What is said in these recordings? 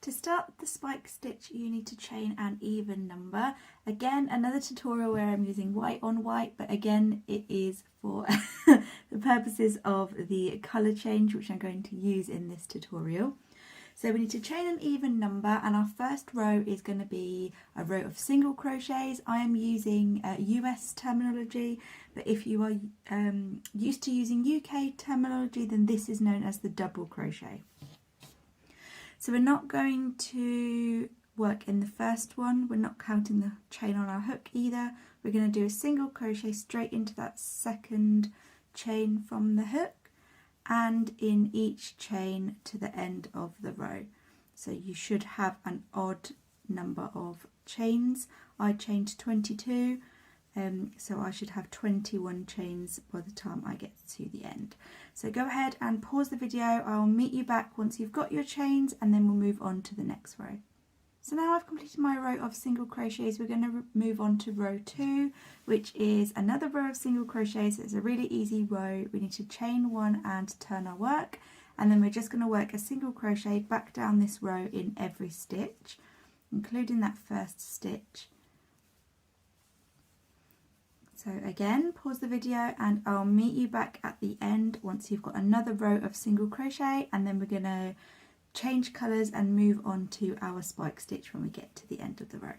to start the spike stitch you need to chain an even number. Again, another tutorial where I'm using white on white, but again it is for the purposes of the colour change which I'm going to use in this tutorial. So we need to chain an even number, and our first row is going to be a row of single crochets. I am using US terminology, but if you are used to using UK terminology, then this is known as the double crochet. So we're not going to work in the first one, we're not counting the chain on our hook either. We're going to do a single crochet straight into that second chain from the hook, and in each chain to the end of the row. So you should have an odd number of chains. I chained 22, so I should have 21 chains by the time I get to the end. So go ahead and pause the video. I'll meet you back once you've got your chains, and then we'll move on to the next row. So now I've completed my row of single crochets, we're going to move on to row 2, which is another row of single crochets. It's a really easy row. We need to chain one and turn our work, and then we're just going to work a single crochet back down this row in every stitch, including that first stitch. So again, pause the video and I'll meet you back at the end once you've got another row of single crochet, and then we're going to change colours and move on to our spike stitch when we get to the end of the row.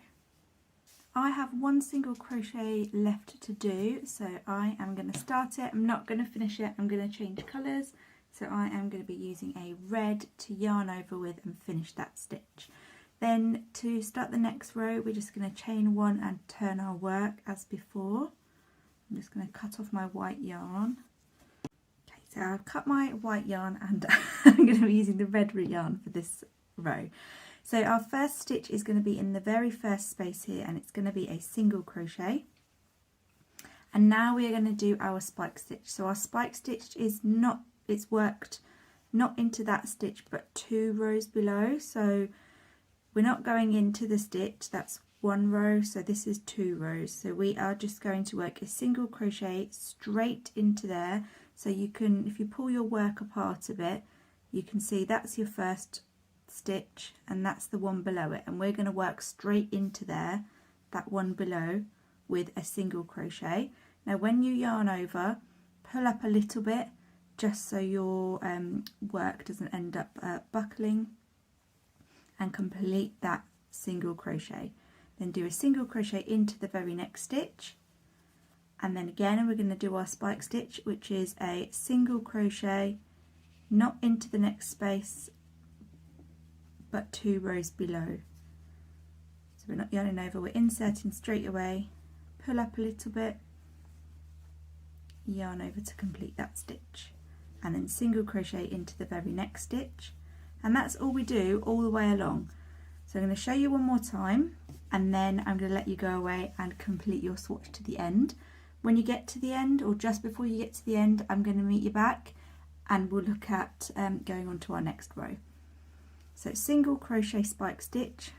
I have one single crochet left to do, so I am going to start it. I'm not going to finish it, I'm going to change colours. So I am going to be using a red to yarn over with and finish that stitch. Then to start the next row, we're just going to chain one and turn our work as before. I'm just going to cut off my white yarn. So I've cut my white yarn and I'm going to be using the red yarn for this row. So our first stitch is going to be in the very first space here, and it's going to be a single crochet. And now we are going to do our spike stitch. So our spike stitch is not, it's worked not into that stitch but 2 rows below. So we're not going into the stitch, that's 1 row, so this is 2 rows. So we are just going to work a single crochet straight into there. So you can, if you pull your work apart a bit, you can see that's your first stitch and that's the one below it, and we're going to work straight into there, that one below, with a single crochet. Now when you yarn over, pull up a little bit just so your work doesn't end up buckling, and complete that single crochet. Then do a single crochet into the very next stitch, and then again we're going to do our spike stitch, which is a single crochet not into the next space but 2 rows below. So we're not yarning over, we're inserting straight away, pull up a little bit, yarn over to complete that stitch, and then single crochet into the very next stitch. And that's all we do all the way along. So I'm going to show you one more time, and then I'm going to let you go away and complete your swatch to the end. When you get to the end, or just before you get to the end, I'm going to meet you back and we'll look at going on to our next row. So single crochet spike stitch,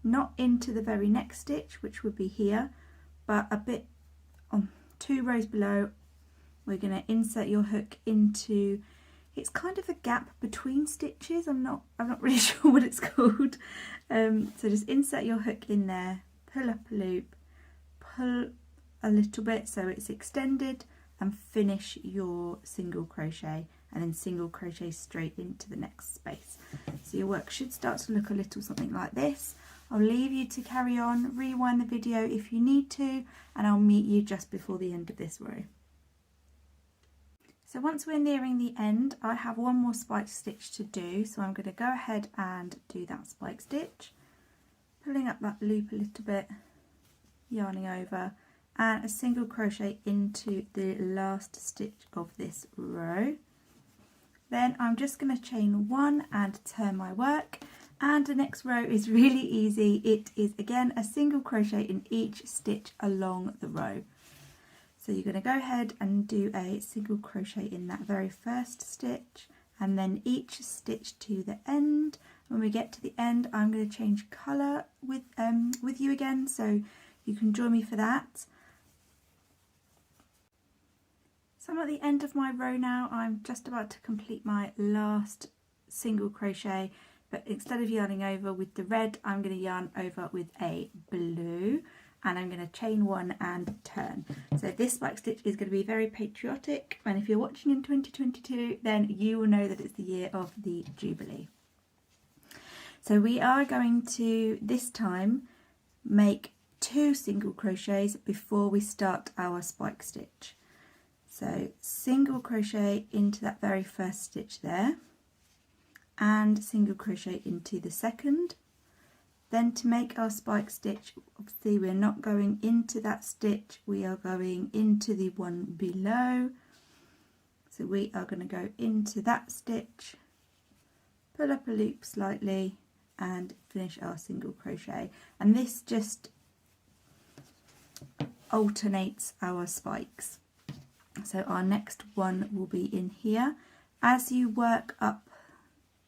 not into the very next stitch, which would be here, but a bit on 2 rows below. We're going to insert your hook into, it's kind of a gap between stitches, I'm not really sure what it's called. So just insert your hook in there, pull up a loop, pull a little bit so it's extended, and finish your single crochet, and then single crochet straight into the next space. So your work should start to look a little something like this. I'll leave you to carry on, rewind the video if you need to, and I'll meet you just before the end of this row. So once we're nearing the end, I have one more spike stitch to do, so I'm going to go ahead and do that spike stitch, pulling up that loop a little bit, yarning over, and a single crochet into the last stitch of this row. Then I'm just going to chain one and turn my work, and the next row is really easy. It is again a single crochet in each stitch along the row. So you're going to go ahead and do a single crochet in that very first stitch, and then each stitch to the end. When we get to the end, I'm going to change colour with you again, so you can join me for that. So I'm at the end of my row now. I'm just about to complete my last single crochet. but instead of yarning over with the red, I'm going to yarn over with a blue, and I'm going to chain 1 and turn. So this spike stitch is going to be very patriotic, and if you're watching in 2022, then you will know that it's the year of the Jubilee. So we are going to, this time, make 2 single crochets before we start our spike stitch. So single crochet into that very first stitch there, and single crochet into the second. Then to make our spike stitch, obviously we're not going into that stitch, we are going into the one below. So we are going to go into that stitch, pull up a loop slightly and finish our single crochet. And this just alternates our spikes. So our next one will be in here. As you work up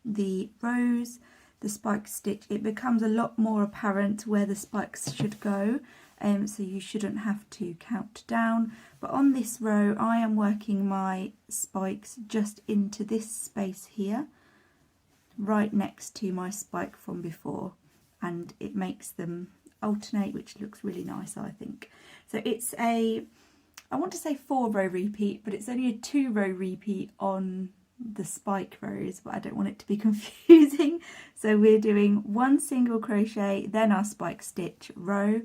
the rows, the spike stitch, it becomes a lot more apparent where the spikes should go, so you shouldn't have to count down. But on this row I am working my spikes just into this space here, right next to my spike from before, and it makes them alternate, which looks really nice, I think. So it's a, I want to say 4-row repeat, but it's only a 2-row repeat on the spike rows, but I don't want it to be confusing. So we're doing 1 single crochet, then our spike stitch row,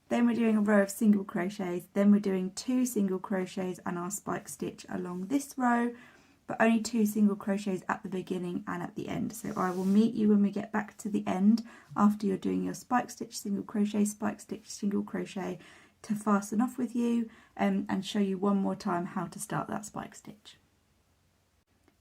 then we're doing a row of single crochets, then we're doing 2 single crochets and our spike stitch along this row, but only 2 single crochets at the beginning and at the end. So I will meet you when we get back to the end after you're doing your spike stitch, single crochet, spike stitch, single crochet, to fasten off with you and show you one more time how to start that spike stitch.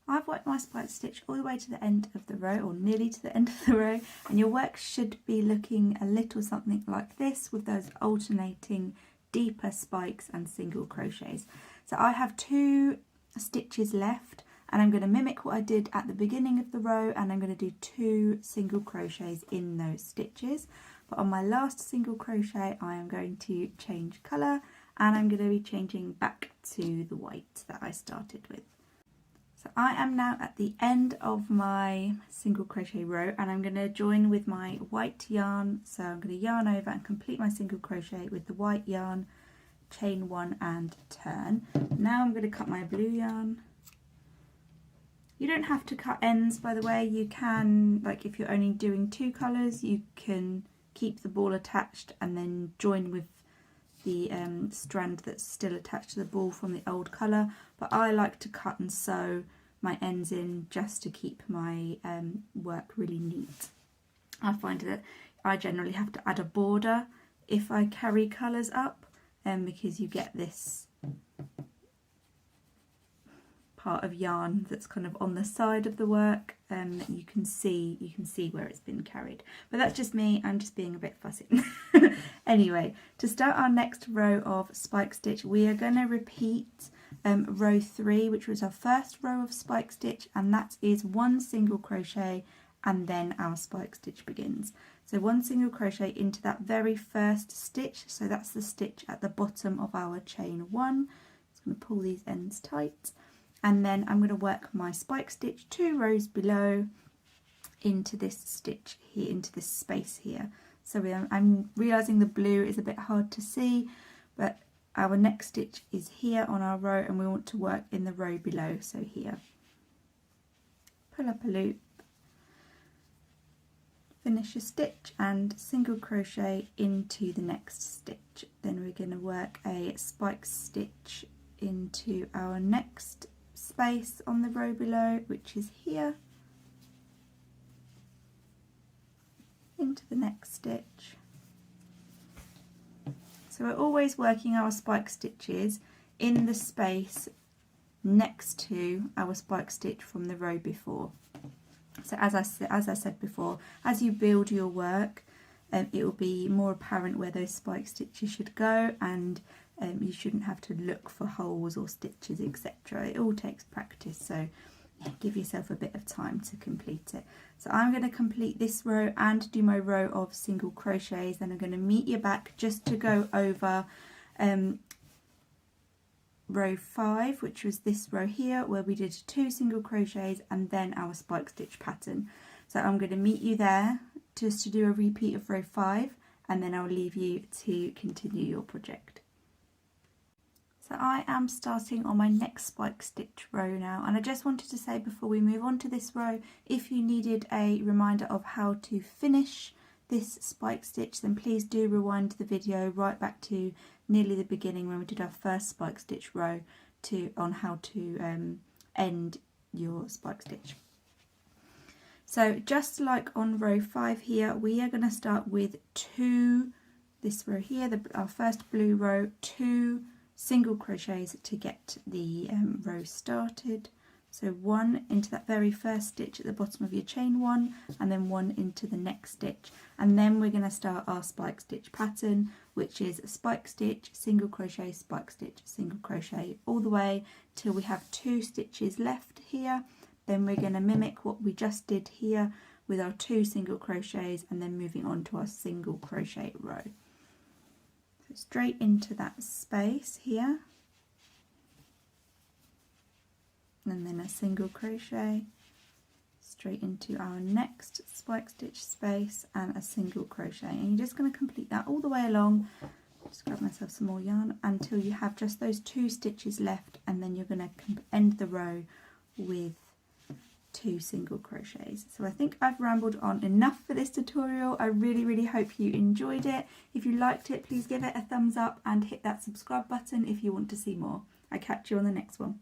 I've worked my spike stitch all the way to the end of the row, or nearly to the end of the row, and your work should be looking a little something like this, with those alternating deeper spikes and single crochets. So I have 2 stitches left, and I'm going to mimic what I did at the beginning of the row, and I'm going to do 2 single crochets in those stitches. But on my last single crochet I am going to change colour, and I'm going to be changing back to the white that I started with. So I am now at the end of my single crochet row, and I'm going to join with my white yarn. So I'm going to yarn over and complete my single crochet with the white yarn, chain 1 and turn. Now I'm going to cut my blue yarn. You don't have to cut ends, by the way. You can, like if you're only doing 2 colours, you can keep the ball attached and then join with the strand that's still attached to the ball from the old colour, but I like to cut and sew my ends in just to keep my work really neat. I find that I generally have to add a border if I carry colours up, because you get this part of yarn that's kind of on the side of the work, and you can see where it's been carried. But that's just me, I'm just being a bit fussy. Anyway, to start our next row of spike stitch, we are going to repeat row 3, which was our first row of spike stitch, and that is 1 single crochet and then our spike stitch begins. So 1 single crochet into that very first stitch, so that's the stitch at the bottom of our chain 1. Just going to pull these ends tight, and then I'm going to work my spike stitch 2 rows below into this stitch here, into this space here. So I'm realising the blue is a bit hard to see, but our next stitch is here on our row, and we want to work in the row below, so here. Pull up a loop, finish a stitch and single crochet into the next stitch. Then we're going to work a spike stitch into our next space on the row below, which is here, into the next stitch. So we're always working our spike stitches in the space next to our spike stitch from the row before. So as I said before, as you build your work, it will be more apparent where those spike stitches should go, and you shouldn't have to look for holes or stitches, etc. It all takes practice, so give yourself a bit of time to complete it. So I'm going to complete this row and do my row of single crochets, then I'm going to meet you back just to go over row 5, which was this row here where we did 2 single crochets and then our spike stitch pattern. So I'm going to meet you there just to do a repeat of row 5, and then I'll leave you to continue your project. So I am starting on my next spike stitch row now, and I just wanted to say before we move on to this row, if you needed a reminder of how to finish this spike stitch, then please do rewind the video right back to nearly the beginning when we did our first spike stitch row on how to end your spike stitch. So just like on row 5 here, we are going to start with this row here, our first blue row, 2 single crochets to get the row started. So 1 into that very first stitch at the bottom of your chain 1, and then 1 into the next stitch, and then we're going to start our spike stitch pattern, which is a spike stitch, single crochet, spike stitch, single crochet, all the way till we have 2 stitches left here. Then we're going to mimic what we just did here with our 2 single crochets, and then moving on to our single crochet row. So straight into that space here, and then a single crochet, straight into our next spike stitch space and a single crochet, and you're just going to complete that all the way along. Just grab myself some more yarn until you have just those 2 stitches left, and then you're going to end the row with 2 single crochets. So I think I've rambled on enough for this tutorial. I really hope you enjoyed it. If you liked it, please give it a thumbs up and hit that subscribe button if you want to see more. I'll catch you on the next one.